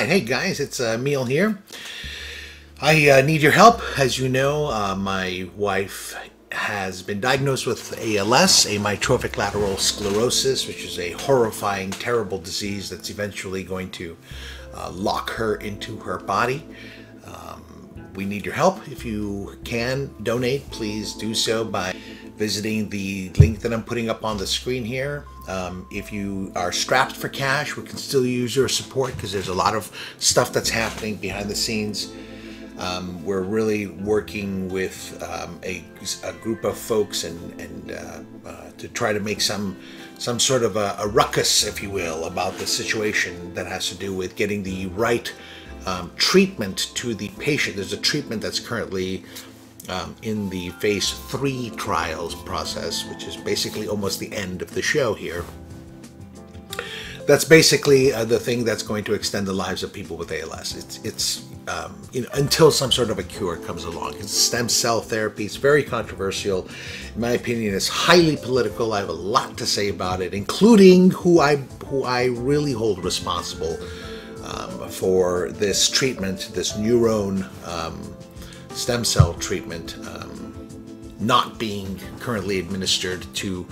right, hey guys, it's Emil here. I need your help. As you know, my wife has been diagnosed with ALS, amyotrophic lateral sclerosis, which is a horrifying, terrible disease that's eventually going to lock her into her body. We need your help. If you can donate, please do so by visiting the link that I'm putting up on the screen here. If you are strapped for cash, we can still use your support because there's a lot of stuff that's happening behind the scenes. We're really working with a group of folks and to try to make some sort of a ruckus, if you will, about the situation that has to do with getting the right treatment to the patient. There's a treatment that's currently in the phase 3 trials process, which is basically almost the end of the show here. That's basically the thing that's going to extend the lives of people with ALS. It's you know, until some sort of a cure comes along. It's stem cell therapy. It's very controversial. In my opinion, it's highly political. I have a lot to say about it, including who I really hold responsible for this treatment, this neuron stem cell treatment, not being currently administered to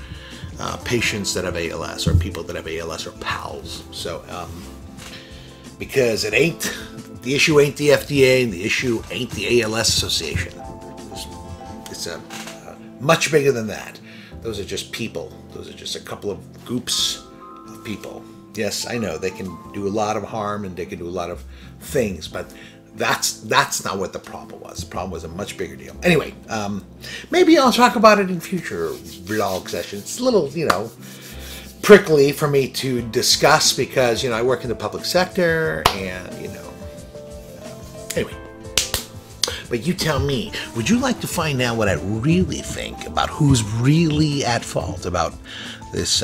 patients that have ALS or people that have ALS or PALS. So, because it ain't, the issue ain't the FDA and the issue ain't the ALS Association. It's much bigger than that. Those are just people. Those are just a couple of groups of people. Yes, I know they can do a lot of harm and they can do a lot of things, but that's not what the problem was. The problem was a much bigger deal. Anyway, maybe I'll talk about it in future vlog sessions. It's a little, you know, prickly for me to discuss because, you know, I work in the public sector and, you know, anyway. But you tell me, would you like to find out what I really think about who's really at fault about this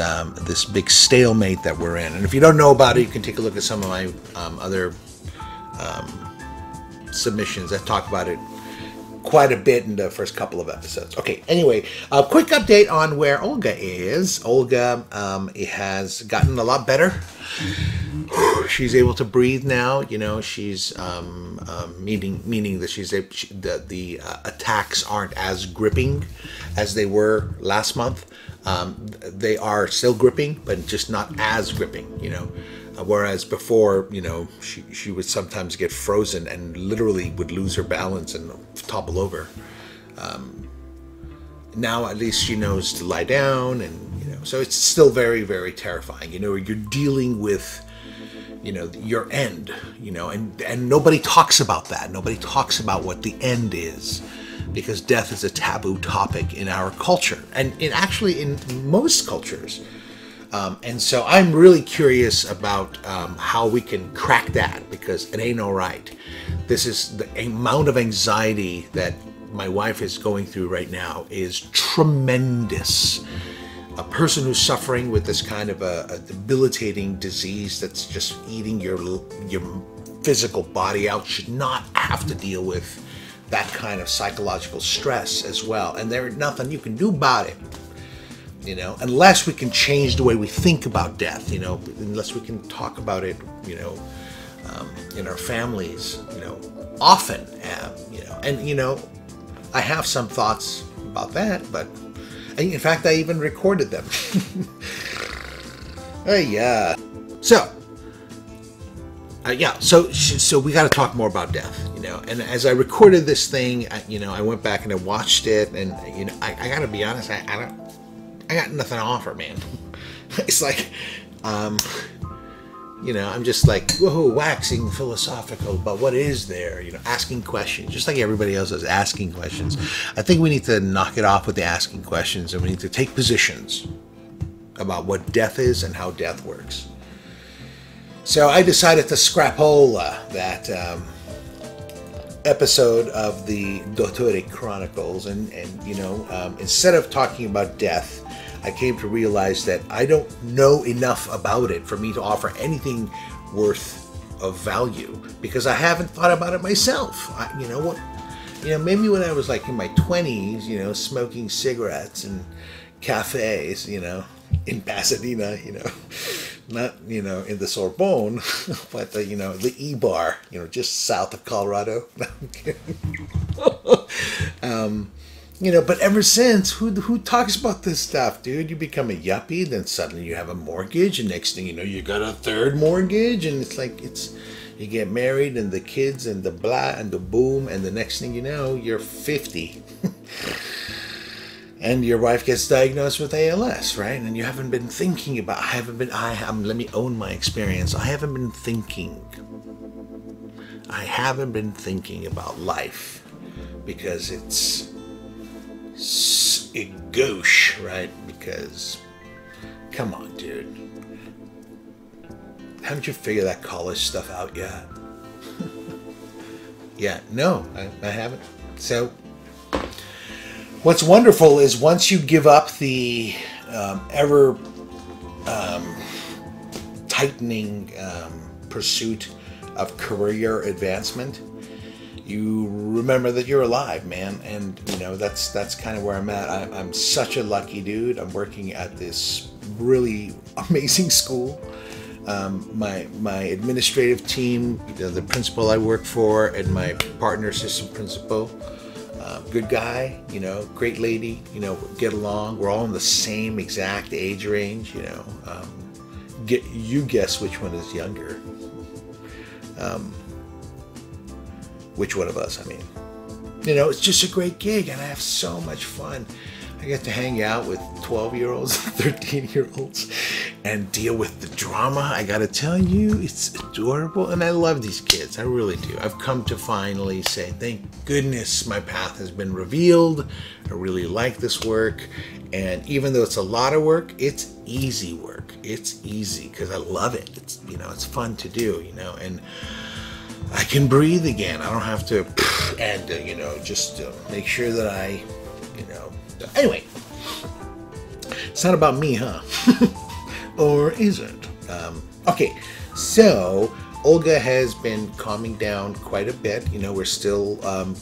this big stalemate that we're in? And if you don't know about it, you can take a look at some of my other submissions. I talk about it quite a bit in the first couple of episodes. Okay, anyway, a quick update on where Olga is. Olga has gotten a lot better. She's able to breathe now. You know, she's meaning that the attacks aren't as gripping as they were last month. They are still gripping, but just not as gripping. You know. Whereas before, you know, she would sometimes get frozen and literally would lose her balance and topple over. Now at least she knows to lie down, and you know, so it's still very, very terrifying. You know, you're dealing with, you know, your end. You know, and nobody talks about that. Nobody talks about what the end is, because death is a taboo topic in our culture, and actually in most cultures. And so I'm really curious about how we can crack that, because it ain't all right. This is the amount of anxiety that my wife is going through right now is tremendous. A person who's suffering with this kind of a debilitating disease that's just eating your physical body out should not have to deal with that kind of psychological stress as well. And there's nothing you can do about it. You know, unless we can change the way we think about death, you know, unless we can talk about it, you know, in our families, you know, often, you know, and, you know, I have some thoughts about that, but in fact, I even recorded them. Yeah. So, yeah, so we got to talk more about death, you know, and as I recorded this thing, you know, I went back and I watched it, and, you know, I got to be honest, I got nothing to offer, man. It's like, you know, I'm just like, whoa, waxing philosophical, but what is there? You know, asking questions, just like everybody else is asking questions. I think we need to knock it off with the asking questions, and we need to take positions about what death is and how death works. So I decided to scrapola that episode of the Dottore Chronicles, and you know, instead of talking about death, I came to realize that I don't know enough about it for me to offer anything worth of value, because I haven't thought about it myself. You know what? You know, maybe when I was like in my 20s, you know, smoking cigarettes and cafes, you know, in Pasadena, you know, not, you know, in the Sorbonne, but the, you know, the E-Bar, you know, just south of Colorado. No, I'm kidding. You know, but ever since, who talks about this stuff, dude? You become a yuppie, then suddenly you have a mortgage, and next thing you know, you got a third mortgage, and it's like, you get married, and the kids, and the blah, and the boom, and the next thing you know, you're 50. And your wife gets diagnosed with ALS, right? And you haven't been thinking about, let me own my experience. I haven't been thinking about life because it's gauche, right? Because, come on, dude. Haven't you figured that college stuff out yet? Yeah, no, I haven't. So, what's wonderful is once you give up the ever tightening pursuit of career advancement, you remember that you're alive, man. And you know, that's kind of where I'm at. I'm such a lucky dude. I'm working at this really amazing school. My administrative team, the principal I work for, and my partner assistant principal, good guy, you know, great lady, you know, get along. We're all in the same exact age range, you know. You guess which one is younger. Which one of us, I mean. You know, it's just a great gig, and I have so much fun. I get to hang out with 12-year-olds, 13-year-olds, and deal with the drama. I gotta tell you, it's adorable, and I love these kids. I really do. I've come to finally say, thank goodness my path has been revealed. I really like this work, and even though it's a lot of work, it's easy work. It's easy because I love it. It's, you know, it's fun to do, you know, and I can breathe again. I don't have to, and you know, just make sure that I, you know. Anyway, it's not about me, huh? Or is it? Okay, so Olga has been calming down quite a bit. You know, we're still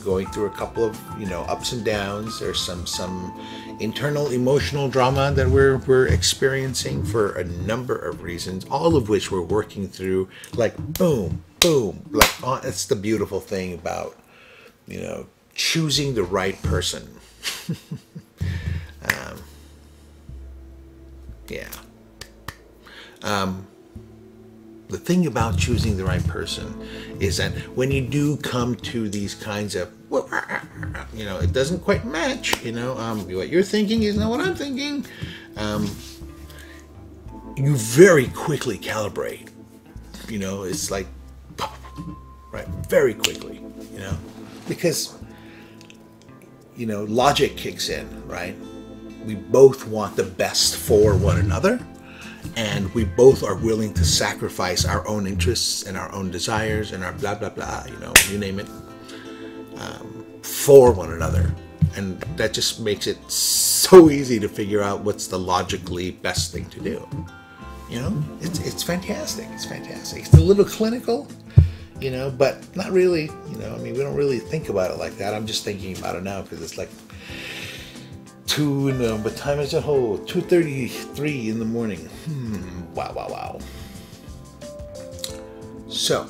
going through a couple of, you know, ups and downs. There's some internal emotional drama that we're experiencing for a number of reasons, all of which we're working through. Like boom, boom. Like, oh, that's the beautiful thing about, you know, choosing the right person. Yeah. The thing about choosing the right person is that when you do come to these kinds of, you know, it doesn't quite match, you know, what you're thinking is not what I'm thinking, you very quickly calibrate, you know, it's like, right, very quickly, you know, because, you know, logic kicks in, right? We both want the best for one another, and we both are willing to sacrifice our own interests and our own desires and our blah, blah, blah, you know, you name it, for one another. And that just makes it so easy to figure out what's the logically best thing to do. You know, it's fantastic. It's fantastic. It's a little clinical, you know, but not really, you know, I mean, we don't really think about it like that. I'm just thinking about it now because it's like what time is it? Oh, 2:33 in the morning. Wow. So,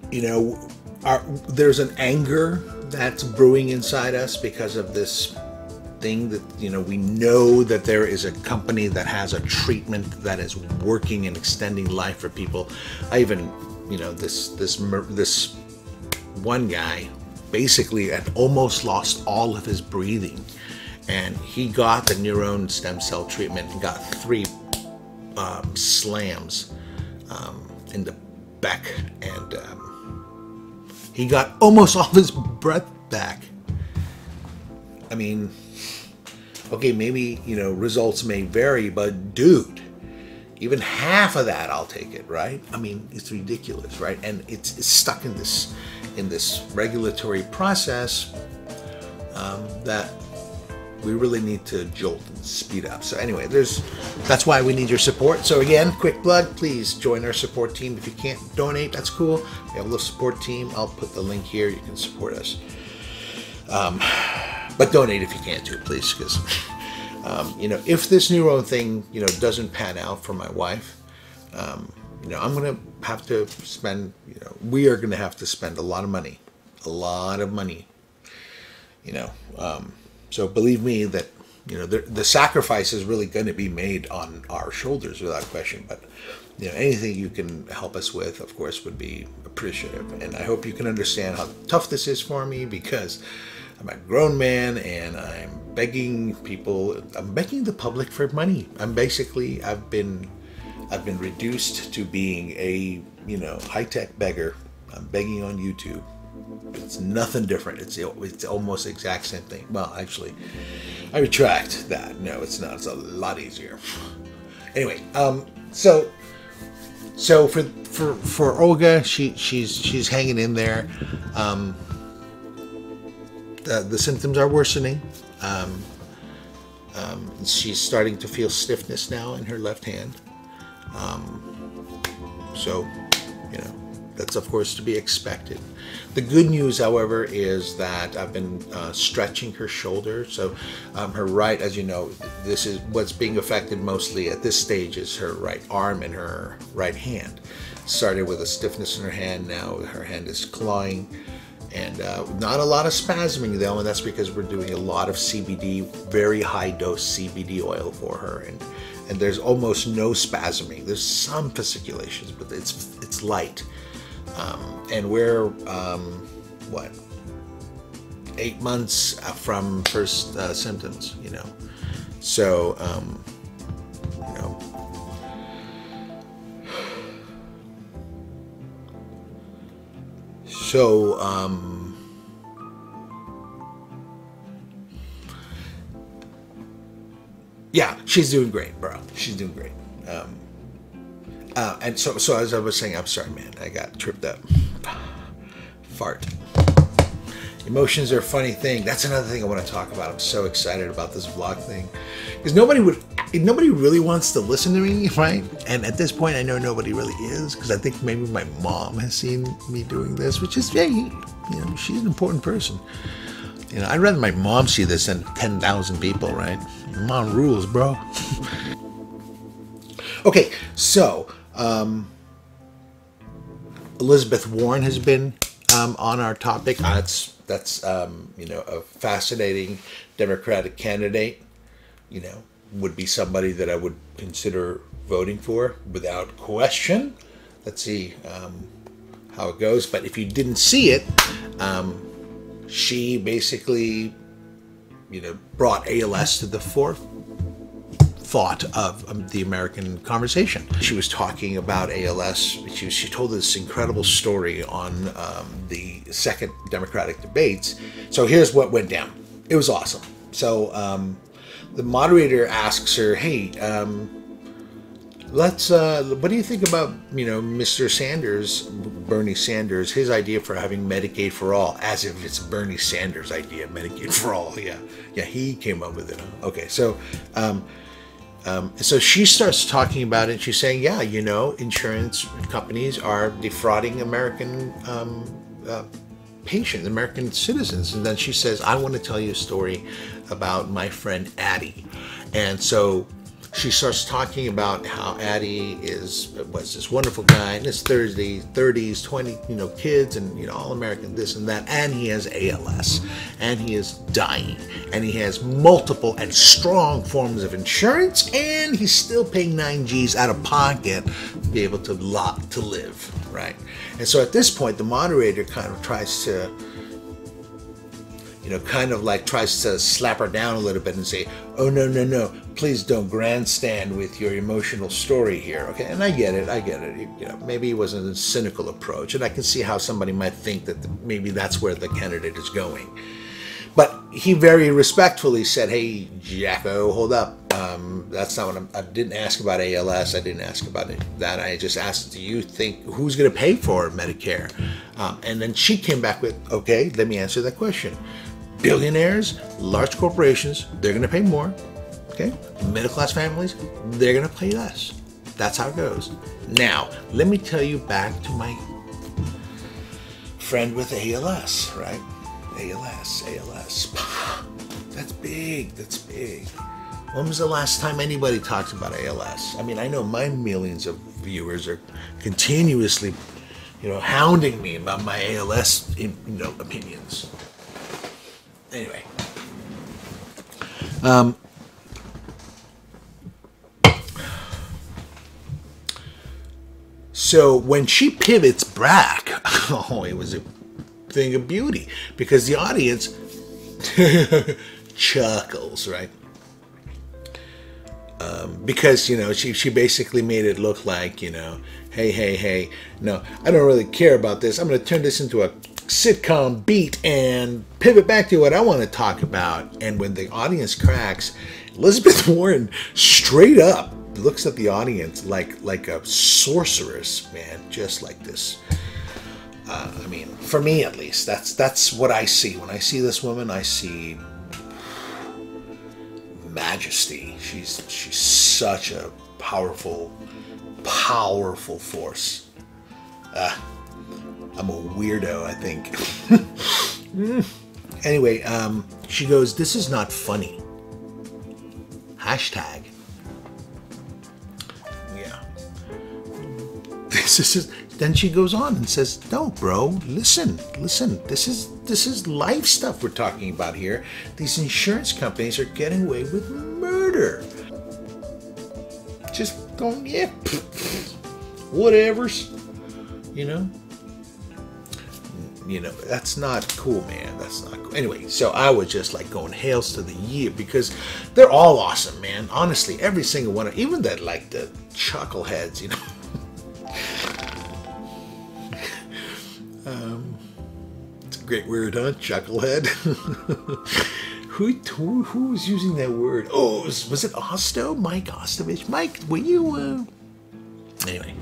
you know, there's an anger that's brewing inside us because of this thing that, you know, we know that there is a company that has a treatment that is working and extending life for people. I even, you know, this one guy basically had almost lost all of his breathing, and he got the neuron stem cell treatment and got 3 slams in the back, and he got almost all of his breath back. I mean, okay, maybe, you know, results may vary, but dude, even half of that, I'll take it, right? I mean, it's ridiculous, right? And it's stuck in this regulatory process that we really need to jolt and speed up. So anyway, that's why we need your support. So again, quick plug, please join our support team. If you can't donate, that's cool. We have a little support team. I'll put the link here. You can support us. But donate if you can too, please, because You know, if this neuro thing, you know, doesn't pan out for my wife, you know, I'm going to have to spend, you know, we are going to have to spend a lot of money, you know. So believe me that, you know, the sacrifice is really going to be made on our shoulders without question. But, you know, anything you can help us with, of course, would be appreciative. And I hope you can understand how tough this is for me, because I'm a grown man and I'm begging people, I'm begging the public for money. I've been reduced to being a, you know, high-tech beggar. I'm begging on YouTube. It's nothing different. It's almost the exact same thing. Well, actually, I retract that. No, it's not. It's a lot easier. Anyway, so for Olga, she's hanging in there. The symptoms are worsening. She's starting to feel stiffness now in her left hand. So, you know, that's of course to be expected. The good news, however, is that I've been stretching her shoulder. So her right, as you know, this is what's being affected mostly at this stage, is her right arm and her right hand. Started with a stiffness in her hand, now her hand is clawing. And not a lot of spasming though, and that's because we're doing a lot of CBD, very high dose CBD oil for her, and there's almost no spasming. There's some fasciculations, but it's light. And we're what, 8 months from first symptoms, you know. So you know, so yeah, she's doing great, bro. She's doing great. And so as I was saying, I'm sorry, man, I got tripped up. Fart. Emotions are a funny thing. That's another thing I want to talk about. I'm so excited about this vlog thing, because nobody really wants to listen to me, right? And at this point, I know nobody really is, because I think maybe my mom has seen me doing this, which is very, you know, she's an important person. You know, I'd rather my mom see this than 10,000 people, right? Mom rules, bro. Okay, so Elizabeth Warren has been on our topic. That's you know, a fascinating Democratic candidate. You know, would be somebody that I would consider voting for without question. Let's see how it goes. But if you didn't see it, she basically, you know, brought ALS to the forefront of the American conversation. She was talking about ALS. She told this incredible story on the second Democratic debates. So here's what went down. It was awesome. So the moderator asks her, "Hey, what do you think about, you know, Mr. Sanders, Bernie Sanders, his idea for having Medicaid for all?" As if it's Bernie Sanders' idea, Medicaid for all. Yeah, he came up with it. Okay, so so she starts talking about it. She's saying, yeah, you know, insurance companies are defrauding American patients, American citizens. And then she says, I want to tell you a story about my friend Addie. And so she starts talking about how Addie was this wonderful guy in his 30s, 20, you know, kids, and, you know, all American, this and that, and he has ALS, and he is dying, and he has multiple and strong forms of insurance, and he's still paying 9 G's out of pocket to be able to live, right? And so at this point, the moderator kind of tries to, you know, tries to slap her down a little bit and say, oh, no, please don't grandstand with your emotional story here, okay? And I get it. You know, maybe it wasn't a cynical approach, and I can see how somebody might think that maybe that's where the candidate is going. But he very respectfully said, hey, Jacko, hold up. That's not what I didn't ask about ALS. I didn't ask about that. I just asked, do you think, who's going to pay for Medicare? And then she came back with, okay, let me answer that question. Billionaires, large corporations, they're going to pay more. Okay, middle-class families, they're going to pay less. That's how it goes. Now, let me tell you back to my friend with ALS, right? ALS. That's big. When was the last time anybody talked about ALS? I mean, I know my millions of viewers are continuously, hounding me about my ALS, opinions. Anyway. So when she pivots back, it was a thing of beauty, because the audience chuckles, right? Because, she basically made it look like, hey, no, I don't really care about this. I'm going to turn this into a sitcom beat and pivot back to what I want to talk about. And when the audience cracks, Elizabeth Warren straight up looks at the audience like a sorceress, man, just like this. I mean, for me at least, that's what I see. When I see this woman, I see majesty. She's such a powerful force. I'm a weirdo, I think. Anyway, she goes, "This is not funny." Hashtag. Yeah. This is. Then she goes on and says, "No, bro, listen. This is life stuff we're talking about here. These insurance companies are getting away with murder. Just don't, whatevers, that's not cool, man. That's not cool." Anyway, so I was just like going hails to the year, because they're all awesome, man. Honestly, every single one, even that, like the chuckleheads, It's a great word, huh? Chucklehead. Who was using that word? Oh, was it Osto? Mike Ostovich? Mike, were you? Anyway.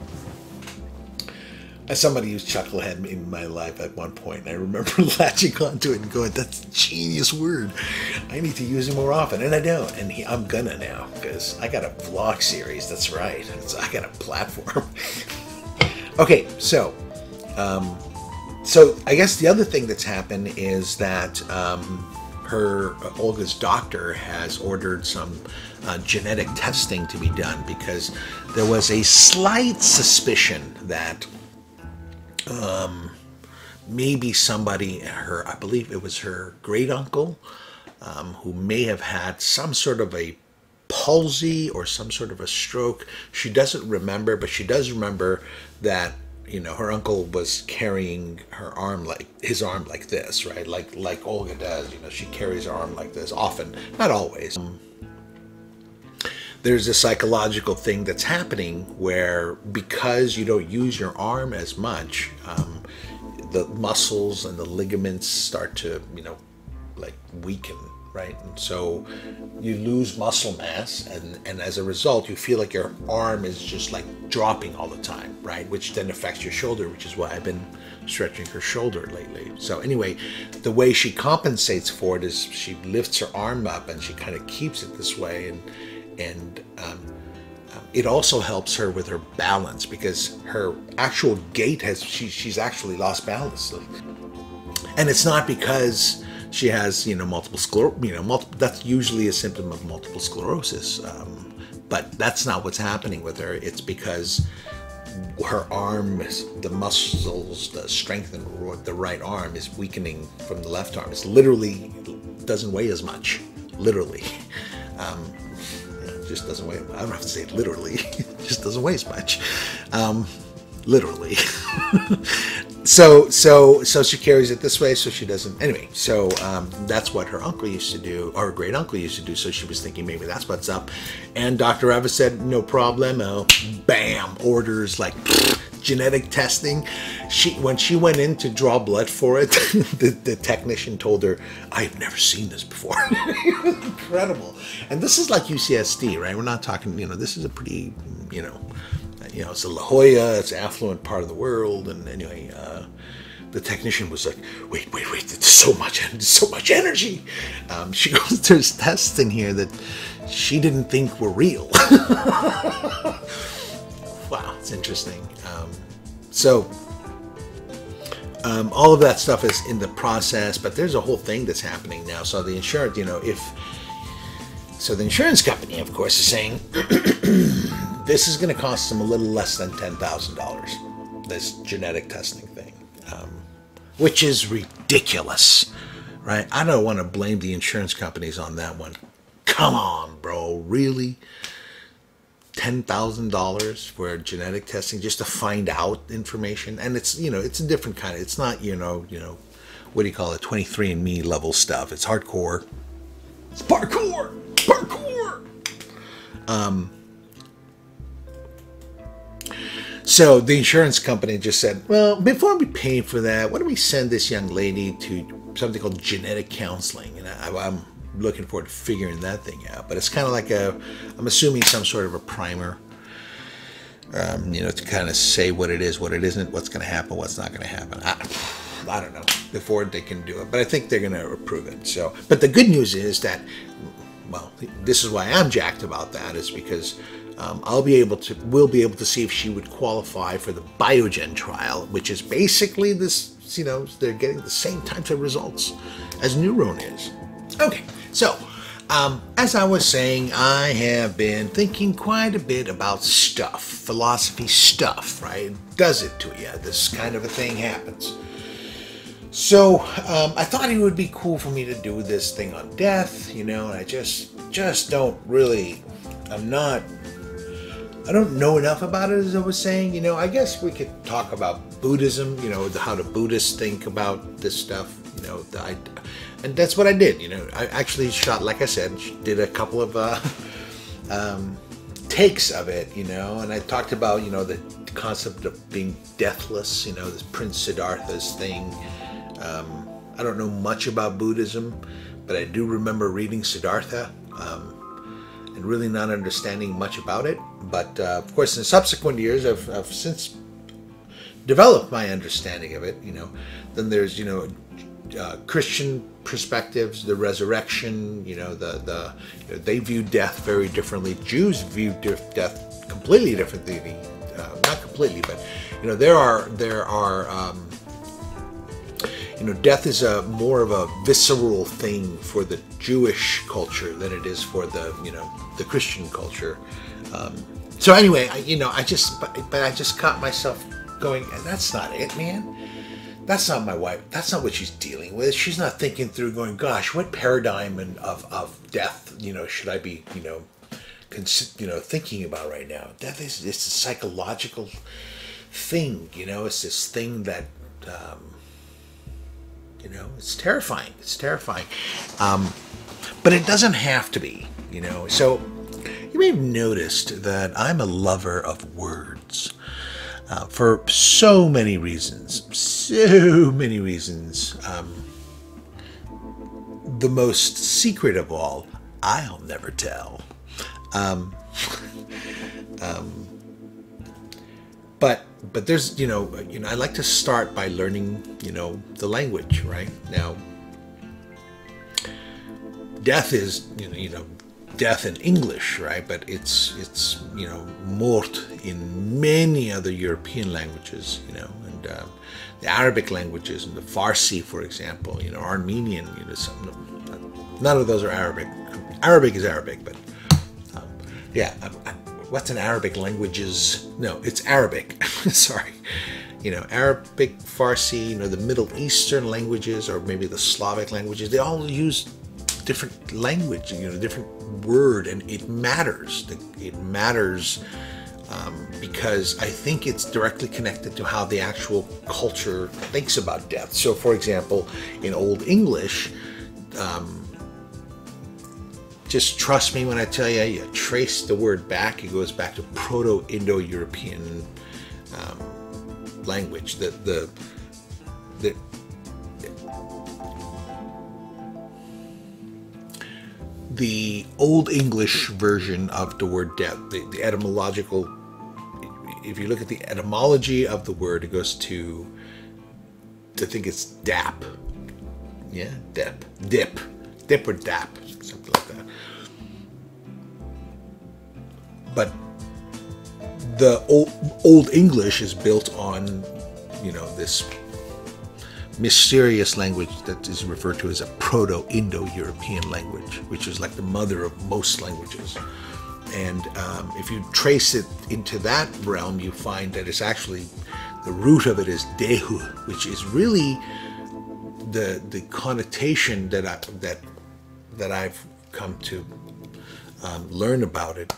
Somebody used chucklehead in my life at one point. I remember latching onto it and going, "That's a genius word. I need to use it more often." And I don't. And I'm gonna now, because I got a vlog series. That's right. I got a platform. Okay, so I guess the other thing that's happened is that Olga's doctor has ordered some genetic testing to be done, because there was a slight suspicion that maybe somebody, I believe it was her great uncle, who may have had some sort of a palsy or some sort of a stroke. She doesn't remember, but she does remember that her uncle was carrying his arm like this, right? Like Olga does. She carries her arm like this often, not always. There's a psychological thing that's happening where, because you don't use your arm as much, the muscles and the ligaments start to, weaken, right? And so you lose muscle mass, and as a result, you feel like your arm is just like dropping all the time, right? Which then affects your shoulder, which is why I've been stretching her shoulder lately. So anyway, the way she compensates for it is she lifts her arm up and she kind of keeps it this way, and it also helps her with her balance, because her actual gait she's actually lost balance, and it's not because she has multiple sclerosis. That's usually a symptom of multiple sclerosis, but that's not what's happening with her. It's because her arm, the muscles, the strength in the right arm is weakening from the left arm. It's literally doesn't weigh as much, literally. Just doesn't weigh. I don't have to say it literally. It just doesn't weigh as much, literally. So she carries it this way, so she doesn't. Anyway, so that's what her uncle used to do, or her great uncle used to do. So she was thinking maybe that's what's up. And Dr. Eva said, "No problemo." Bam, orders like genetic testing. When she went in to draw blood for it, the technician told her, "I've never seen this before." Incredible. And this is like UCSD, right? We're not talking, this is a pretty, it's a La Jolla, it's an affluent part of the world. And anyway, the technician was like, wait, there's so much energy. She goes, "There's tests in here that she didn't think were real." Wow, it's interesting. All of that stuff is in the process, but there's a whole thing that's happening now. So the insurance, So the insurance company, of course, is saying this is going to cost them a little less than $10,000, this genetic testing thing, which is ridiculous, right? I don't want to blame the insurance companies on that one. Come on, bro, really? $10,000 for genetic testing just to find out information? And it's, it's a different kind of, it's not, what do you call it, 23andMe level stuff. It's hardcore. It's parkour! Parkour! So the insurance company just said, well, before we pay for that, why don't we send this young lady to something called genetic counseling? And I'm looking forward to figuring that thing out. But it's kind of like I'm assuming some sort of a primer, to kind of say what it is, what it isn't, what's going to happen, what's not going to happen. I don't know, before they can do it. But I think they're going to approve it. So, but the good news is that, well, this is why I'm jacked about that, is because we'll be able to see if she would qualify for the Biogen trial, which is basically this, they're getting the same types of results as Neuron is. Okay, so as I was saying, I have been thinking quite a bit about stuff, philosophy stuff, right? Does it to you? This kind of a thing happens. So I thought it would be cool for me to do this thing on death, and I just don't really, I don't know enough about it, as I was saying. I guess we could talk about Buddhism, how the Buddhists think about this stuff, and that's what I did. I actually shot, like I said, did a couple of takes of it, and I talked about, the concept of being deathless, this Prince Siddhartha's thing. I don't know much about Buddhism, but I do remember reading Siddhartha and really not understanding much about it. But of course, in subsequent years, I've since developed my understanding of it. Then there's Christian perspectives, the resurrection. They view death very differently. Jews view death completely differently. Not completely, but there are. Death is more of a visceral thing for the Jewish culture than it is for the Christian culture. So anyway, I just caught myself going, that's not it, man. That's not my wife. That's not what she's dealing with. She's not thinking through, going, gosh, what paradigm of death, should I be, thinking about right now? Death is a psychological thing. It's this thing that. It's terrifying. It's terrifying. But it doesn't have to be, So you may have noticed that I'm a lover of words for so many reasons. So many reasons. The most secret of all, I'll never tell. But there's, I like to start by learning, the language, right? Now, death is, death in English, right? But it's mort in many other European languages, and the Arabic languages, and the Farsi, for example, Armenian, none of those are Arabic. Arabic is Arabic, but yeah. What's an Arabic languages? No, it's Arabic. Sorry. Arabic, Farsi, the Middle Eastern languages, or maybe the Slavic languages, they all use different language, different word, and it matters. It matters because I think it's directly connected to how the actual culture thinks about death. So, for example, in Old English, just trust me when I tell you, you trace the word back, it goes back to Proto-Indo-European language. The Old English version of the word death, the etymological, if you look at the etymology of the word, it goes to, I think it's dap. Yeah, dip or dap, something like that. But the old English is built on, this mysterious language that is referred to as a Proto-Indo-European language, which is like the mother of most languages. And if you trace it into that realm, you find that it's actually, the root of it is dehu, which is really the connotation that I've come to learn about it,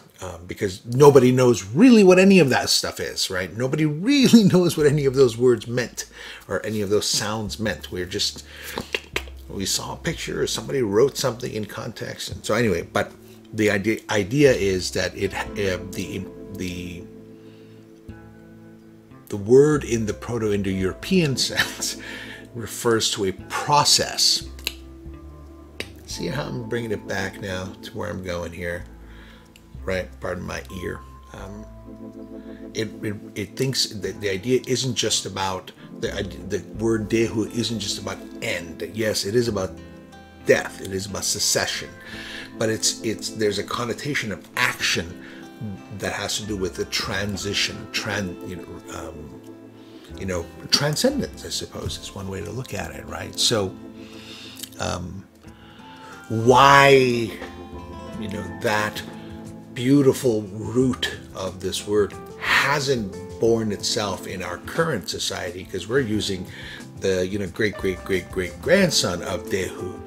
because nobody knows really what any of that stuff is, right? Nobody really knows what any of those words meant or any of those sounds meant. We saw a picture or somebody wrote something in context, and so anyway. But the idea is that the word in the Proto-Indo-European sense refers to a process. See how I'm bringing it back now to where I'm going here, right? Pardon my ear. It thinks that the idea isn't just about the word dehu isn't just about end. Yes, it is about death. It is about cessation, but there's a connotation of action that has to do with the transition, transcendence, I suppose, is one way to look at it, right? So, why, that beautiful root of this word hasn't born itself in our current society, because we're using the, great-great-great-great-grandson of Dehu,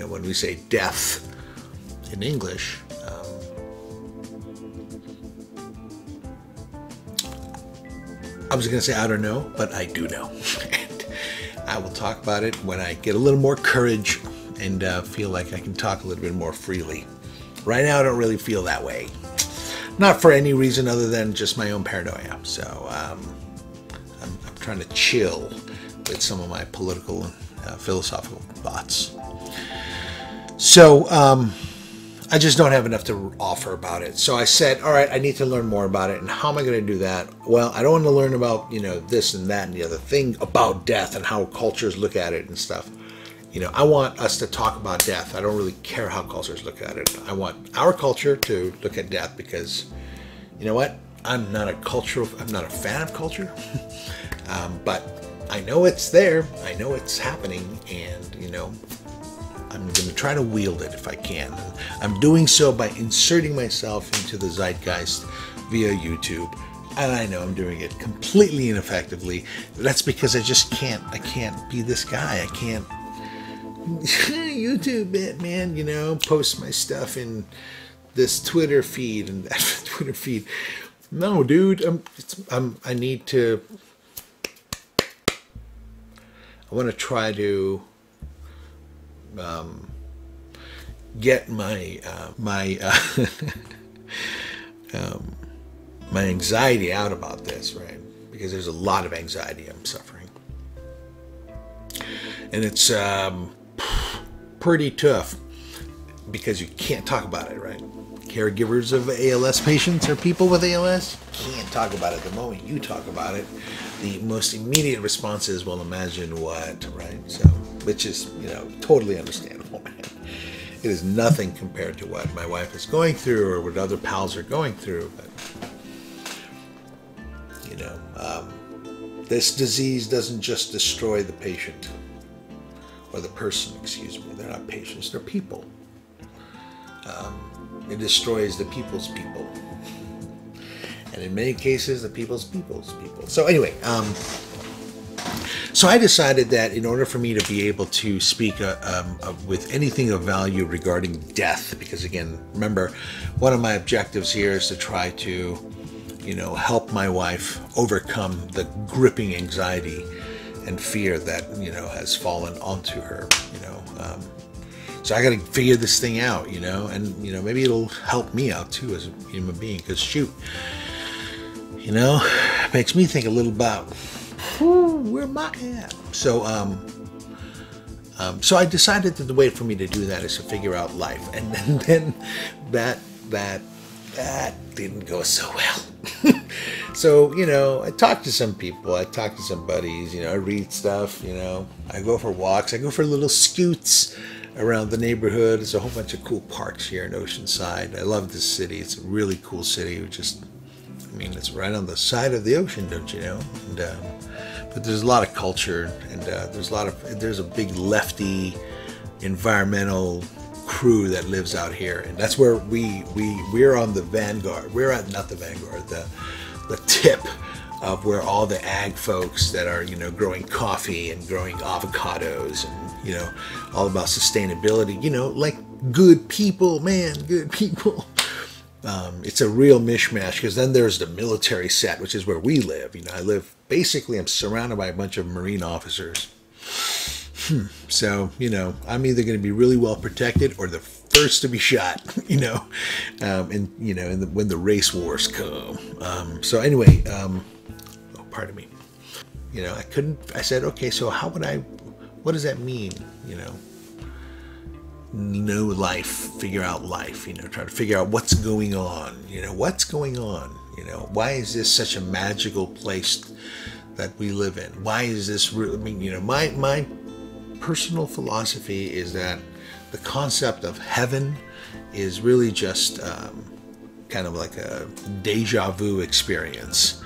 when we say death in English. I was going to say I don't know, but I do know. And I will talk about it when I get a little more courage and feel like I can talk a little bit more freely. Right now, I don't really feel that way. Not for any reason other than just my own paranoia. So I'm trying to chill with some of my political and philosophical thoughts. So I just don't have enough to offer about it. So I said, all right, I need to learn more about it. And how am I going to do that? Well, I don't want to learn about, this and that and the other thing about death and how cultures look at it and stuff. I want us to talk about death. I don't really care how cultures look at it. I want our culture to look at death because, you know what? I'm not a fan of culture, but I know it's there. I know it's happening, and, I'm going to try to wield it if I can. And I'm doing so by inserting myself into the zeitgeist via YouTube. And I know I'm doing it completely ineffectively. That's because I can't be this guy. I can't YouTube it, man, post my stuff in this Twitter feed and that Twitter feed. No, dude, I want to try to get my my anxiety out about this, right? Because there's a lot of anxiety I'm suffering, and it's pretty tough because you can't talk about it, right? Caregivers of ALS patients or people with ALS can't talk about it. The moment you talk about it, the most immediate response is, well, imagine what, right? So, which is, totally understandable, man. It is nothing compared to what my wife is going through or what other pals are going through, but, this disease doesn't just destroy the patient or the person, excuse me. They're not patients, they're people. It destroys the people's people. And in many cases, the people's people. So anyway, so I decided that in order for me to be able to speak with anything of value regarding death, because again, remember, one of my objectives here is to try to, help my wife overcome the gripping anxiety and fear that, has fallen onto her, So I got to figure this thing out, and, maybe it'll help me out too as a human being, because shoot, it makes me think a little about where am I at? So, so I decided that the way for me to do that is to figure out life, and then that didn't go so well. So, I talked to some people, I talked to some buddies, I read stuff, I go for walks, I go for little scoots around the neighborhood. There's a whole bunch of cool parks here in Oceanside. I love this city. It's a really cool city. It's right on the side of the ocean, don't you know? And, but but there's a lot of culture, and there's a big lefty environmental crew that lives out here, and that's where we're on the vanguard. We're at not the vanguard, the tip of where all the ag folks that are, growing coffee and growing avocados and, all about sustainability, like good people, man, good people. It's a real mishmash, because then there's the military set, which is where we live. I'm surrounded by a bunch of Marine officers. So, I'm either going to be really well protected or the first to be shot, when the race wars come. So anyway, pardon me. I said, okay, so what does that mean? Know life, figure out life, try to figure out what's going on, why is this such a magical place that we live in? Why is this real? My personal philosophy is that the concept of heaven is really just kind of like a deja vu experience,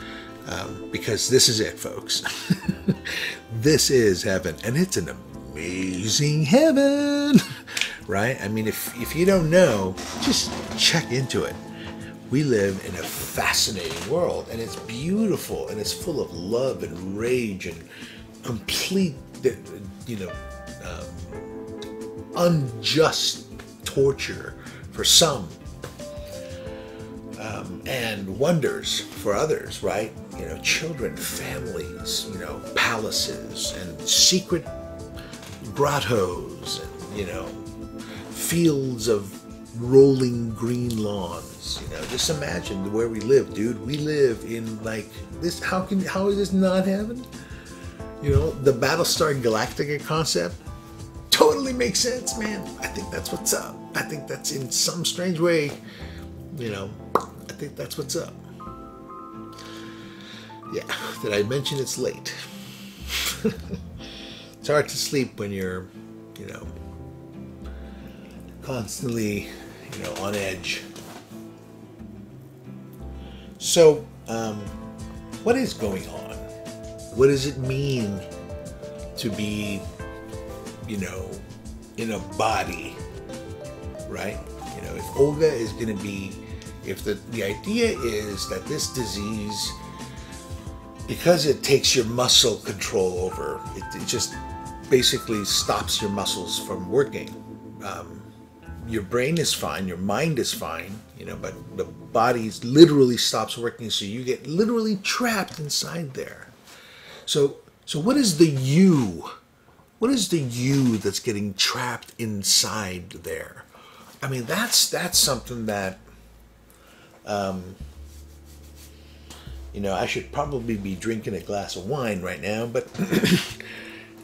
because this is it, folks. This is heaven, and it's an amazing heaven, right? If you don't know, just check into it. We live in a fascinating world, and it's beautiful, and it's full of love and rage and complete, unjust torture for some, and wonders for others, right? Children, families, palaces, and secret grottos, and, fields of rolling green lawns. Just imagine where we live, dude. We live in like this. How is this not heaven? The Battlestar Galactica concept totally makes sense, man. I think that's what's up. I think that's, in some strange way, I think that's what's up. Yeah, did I mention it's late? It's hard to sleep when you're, constantly, on edge. So, what is going on? What does it mean to be, in a body, right? If Olga is going to be, if the idea is that this disease, because it takes your muscle control over, it just basically stops your muscles from working. Your brain is fine, your mind is fine, but the body literally stops working, so you get literally trapped inside there. So what is the you? What is the you that's getting trapped inside there? That's something that, I should probably be drinking a glass of wine right now, but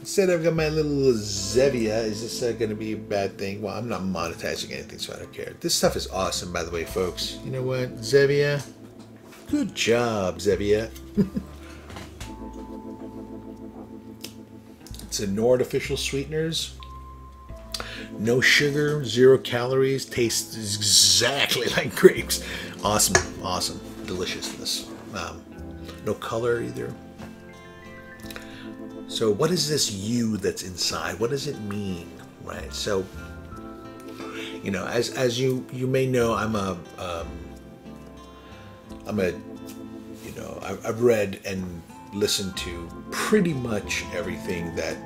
instead I've got my little Zevia. Is this going to be a bad thing? Well, I'm not monetizing anything, so I don't care. This stuff is awesome, by the way, folks. You know what, Zevia? Good job, Zevia. It's no artificial sweeteners, no sugar, 0 calories, tastes exactly like grapes. Awesome deliciousness. No color either. So what is this you that's inside? What does it mean, right? So, as you may know, I've read and listened to pretty much everything that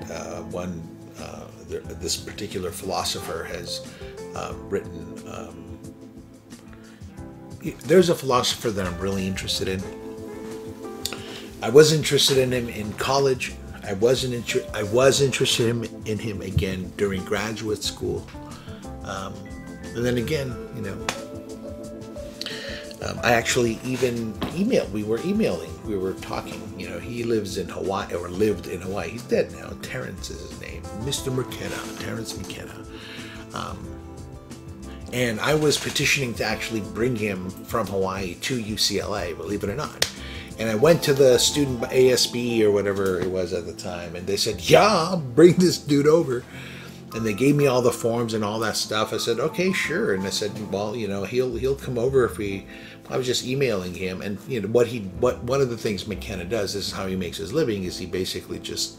this particular philosopher has written. There's a philosopher that I'm really interested in. I was interested in him in college. I was interested in him again during graduate school. And then again, I actually even emailed. We were emailing. We were talking. He lives in Hawaii, or lived in Hawaii. He's dead now. Terrence is his name. Mr. McKenna. Terrence McKenna. And I was petitioning to actually bring him from Hawaii to UCLA, believe it or not. And I went to the student ASB or whatever it was at the time, and they said, yeah, I'll bring this dude over. And they gave me all the forms and all that stuff. I said, okay, sure. And I said, well, you know, he'll come over if we. I was just emailing him, and you know what one of the things McKenna does. This is how he makes his living. Is he basically just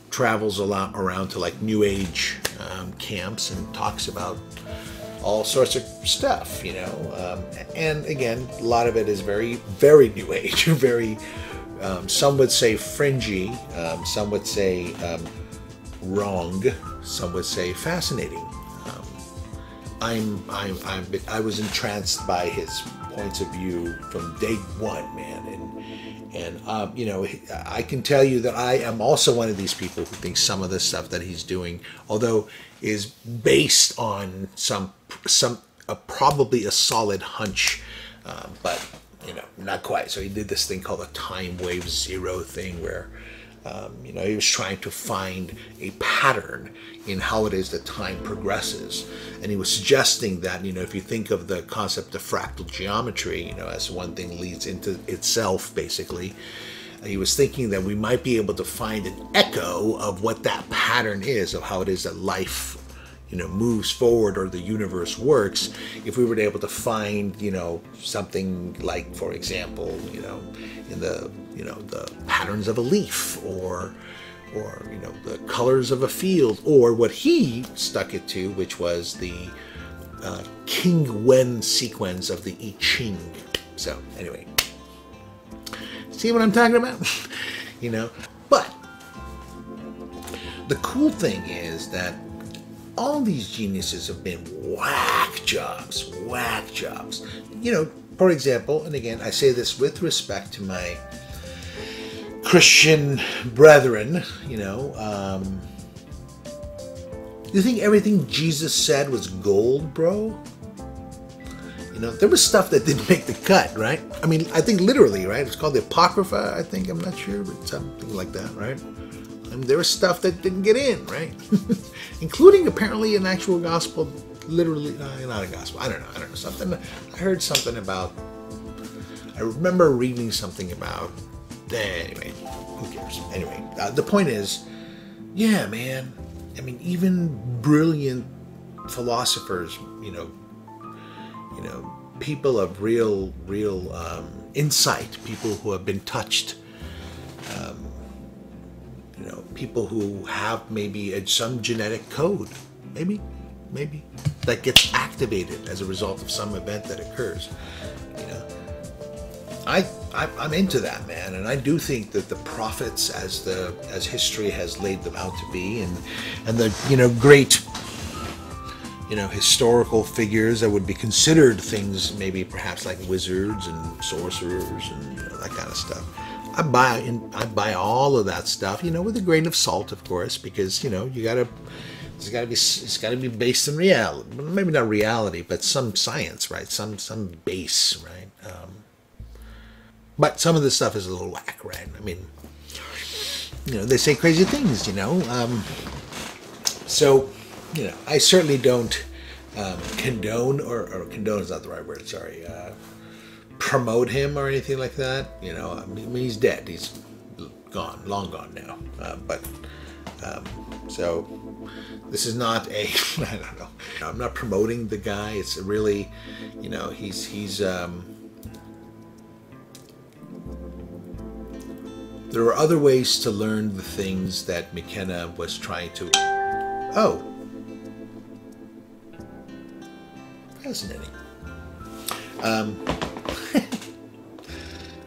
travels a lot around to like New Age camps and talks about all sorts of stuff, you know. And again, a lot of it is very, very New Age, very. Some would say fringy. Some would say wrong. Some would say fascinating. I was entranced by his points of view from day one, man, and you know, I can tell you that I am also one of these people who thinks some of the stuff that he's doing, although is based on probably a solid hunch, but you know, not quite. So he did this thing called the time wave zero thing, where you know, he was trying to find a pattern in how it is that time progresses. And he was suggesting that, you know, if you think of the concept of fractal geometry, you know, as one thing leads into itself, basically, he was thinking that we might be able to find an echo of what that pattern is, of how it is that life, you know, moves forward or the universe works, if we were able to find, you know, something like, for example, you know, in the, you know, the patterns of a leaf, or you know, the colors of a field, or what he stuck it to, which was the King Wen sequence of the I Ching. So anyway, see what I'm talking about? You know, but the cool thing is that all these geniuses have been whack jobs. You know, for example, and again, I say this with respect to my Christian brethren, you know, you think everything Jesus said was gold, bro? You know, there was stuff that didn't make the cut, right? I mean, I think literally, right? It's called the Apocrypha, I think. I'm not sure, but something like that, right? I mean, there was stuff that didn't get in, right? Including apparently an actual gospel, literally, not a gospel. I don't know, something. I heard something about, I remember reading something about, anyway, who cares? Anyway, the point is, yeah, man, I mean, even brilliant philosophers, you know, people of real insight, people who have been touched, you know, people who have maybe some genetic code, maybe, that gets activated as a result of some event that occurs. You know, I'm into that, man, and I do think that the prophets, as history has laid them out to be, and the, you know, great, you know, historical figures that would be considered things, maybe perhaps like wizards and sorcerers and, you know, that kind of stuff. I buy all of that stuff, you know, with a grain of salt, of course, because, you know, it's got to be based in reality. Maybe not reality, but some science, right? Some base, right? But some of this stuff is a little whack, right? I mean, you know, they say crazy things, you know. So, you know, I certainly don't condone, or condone is not the right word, sorry, promote him or anything like that. You know, I mean, he's dead. He's gone, long gone now. So this is not a, I don't know. I'm not promoting the guy. It's really, you know, he's there are other ways to learn the things that McKenna was trying to, oh, fascinating.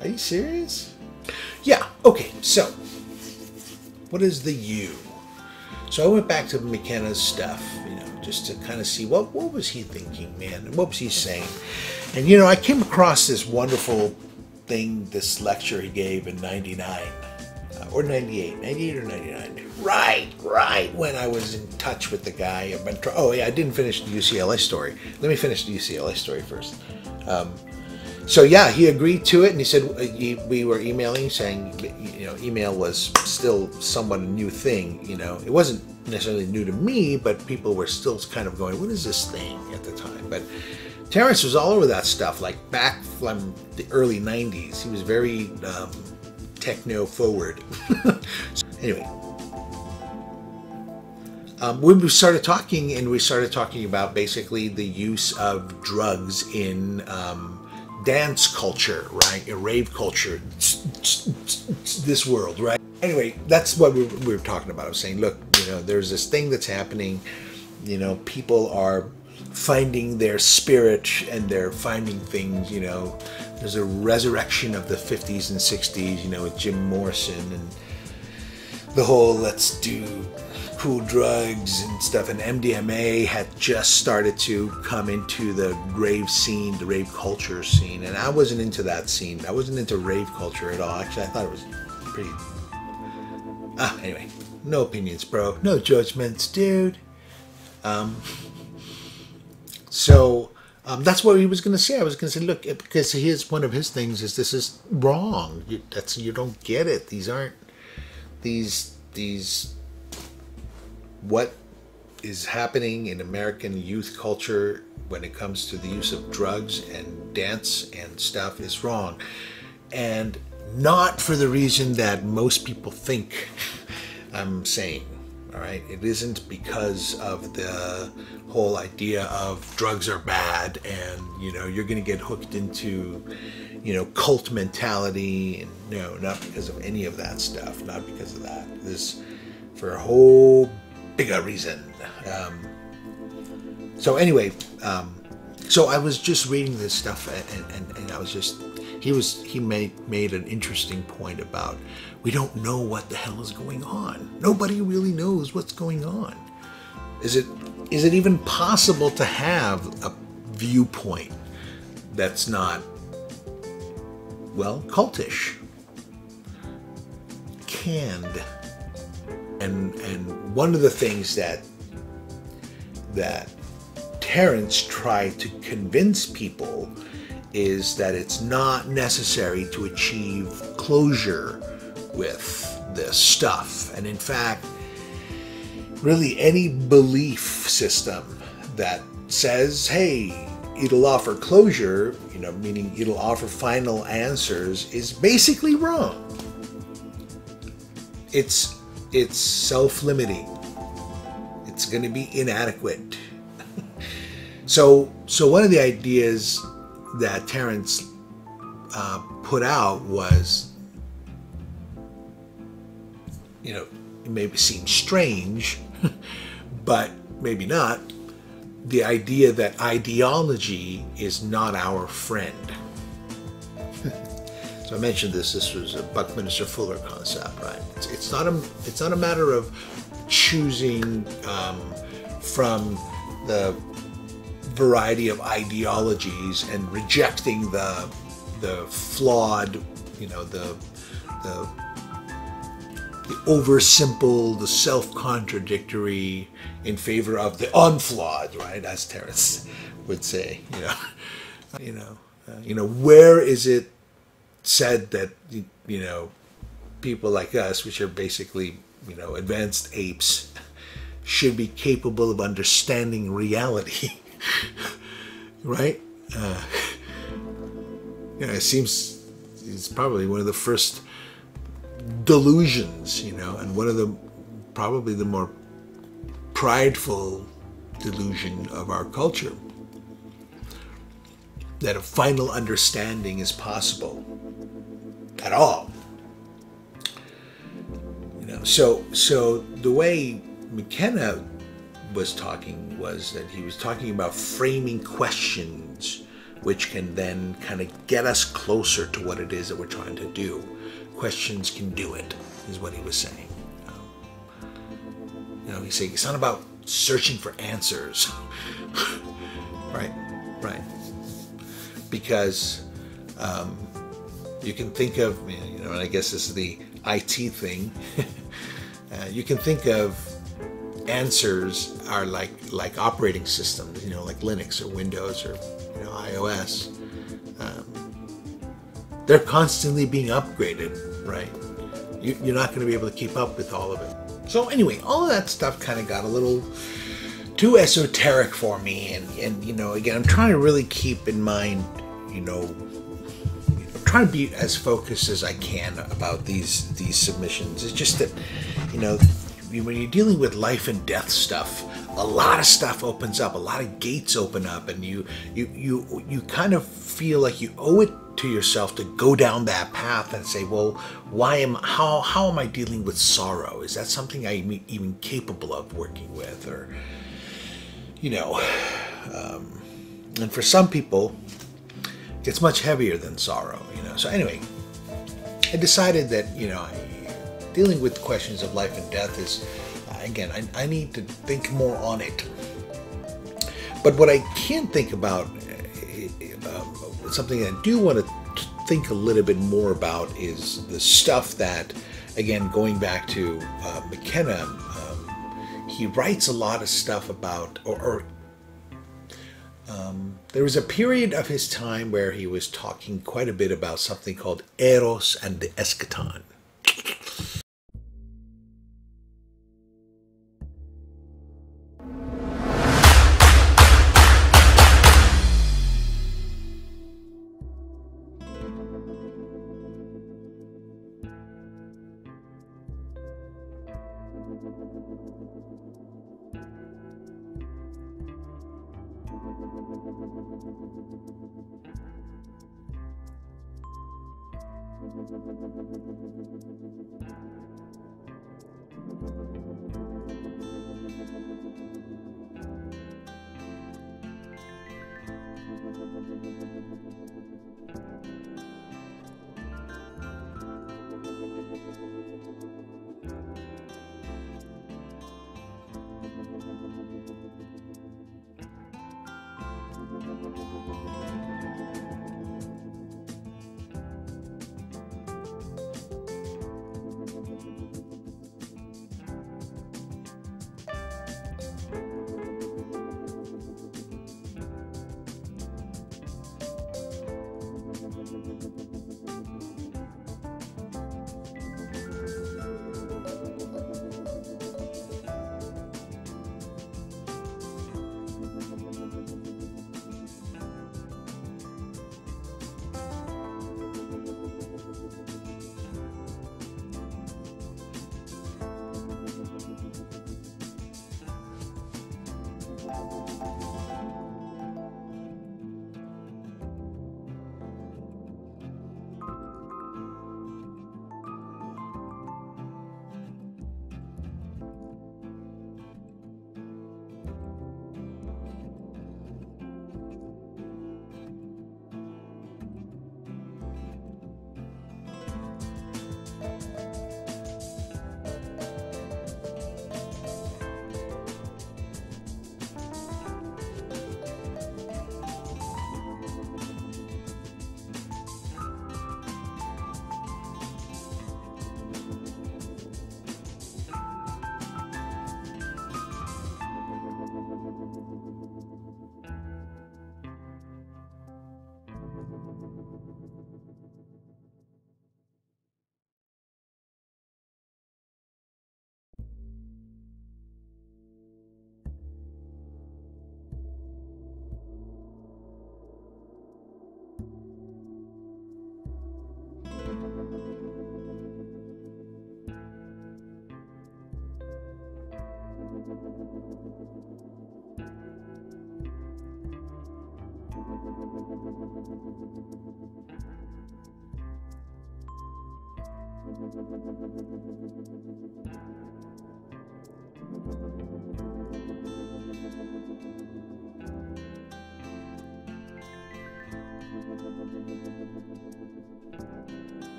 Are you serious? Yeah, okay, so what is the you? So I went back to McKenna's stuff, you know, just to kind of see what was he thinking, man, and what was he saying. And, you know, I came across this wonderful thing, this lecture he gave in 99, or 98 or 99. Right, when I was in touch with the guy. Oh, yeah, I didn't finish the UCLA story. Let me finish the UCLA story first. So yeah, he agreed to it, and he said we were emailing, saying, you know, email was still somewhat a new thing. You know, it wasn't necessarily new to me, but people were still kind of going, "What is this thing?" at the time. But Terrence was all over that stuff, like back from the early '90s. He was very techno forward. So, anyway, when we started talking, and we started talking about basically the use of drugs in dance culture, right? Rave culture, this world, right? Anyway, that's what we were talking about. I was saying, look, there's this thing that's happening. People are finding their spirit, and they're finding things. There's a resurrection of the 50s and 60s, with Jim Morrison and the whole let's do cool drugs and stuff. And MDMA had just started to come into the rave scene, the rave culture scene. And I wasn't into that scene. I wasn't into rave culture at all. Actually, I thought it was pretty... anyway, no opinions, bro. No judgments, dude. So that's what he was going to say. I was going to say, look, because here's one of his things is this is wrong. You don't get it. These aren't these what is happening in American youth culture when it comes to the use of drugs and dance and stuff is wrong. And not for the reason that most people think I'm saying. All right, it isn't because of the whole idea of drugs are bad and you're going to get hooked into cult mentality, and no, not because of any of that stuff, not because of that. This for a whole bigger reason. So anyway, so I was just reading this stuff, and I was just he made an interesting point about we don't know what the hell is going on. Nobody really knows what's going on. Is it even possible to have a viewpoint that's not, well, cultish, canned? And one of the things that Terence tried to convince people is that it's not necessary to achieve closure with this stuff. And in fact, really any belief system that says, hey, it'll offer closure, meaning it'll offer final answers, is basically wrong. It's self-limiting. It's going to be inadequate. So one of the ideas that Terence put out was, it maybe seems strange, but maybe not, the idea that ideology is not our friend. So I mentioned this was a Buckminster Fuller concept, right? It's not a matter of choosing from the variety of ideologies and rejecting the flawed, the oversimple, the self-contradictory in favor of the unflawed, right? As Terence would say, where is it said that, people like us, which are basically, advanced apes, should be capable of understanding reality, right? It seems it's probably one of the first delusions, and one of the probably the more prideful delusion of our culture, that a final understanding is possible at all. So the way McKenna was talking was that he was talking about framing questions which can then kind of get us closer to what it is that we're trying to do. Questions can do it, is what he was saying. He's saying it's not about searching for answers. Right. Because you can think of, and I guess this is the IT thing, you can think of answers are like operating systems, like Linux or Windows or iOS. They're constantly being upgraded, right? You're not going to be able to keep up with all of it. So anyway, all of that stuff kind of got a little too esoteric for me, and again, I'm trying to really keep in mind, trying to be as focused as I can about these submissions. It's just that, when you're dealing with life and death stuff, a lot of stuff opens up, a lot of gates open up, and you kind of feel like you owe it to yourself to go down that path and say, well, how am I dealing with sorrow? Is that something I'm even capable of working with? Or, and for some people, it's much heavier than sorrow, So anyway, I decided that, dealing with questions of life and death is, again, I need to think more on it. But what I can think about, something I do want to think a little bit more about, is the stuff that, again, going back to McKenna, he writes a lot of stuff about, there was a period of his time where he was talking quite a bit about something called Eros and the Eschaton.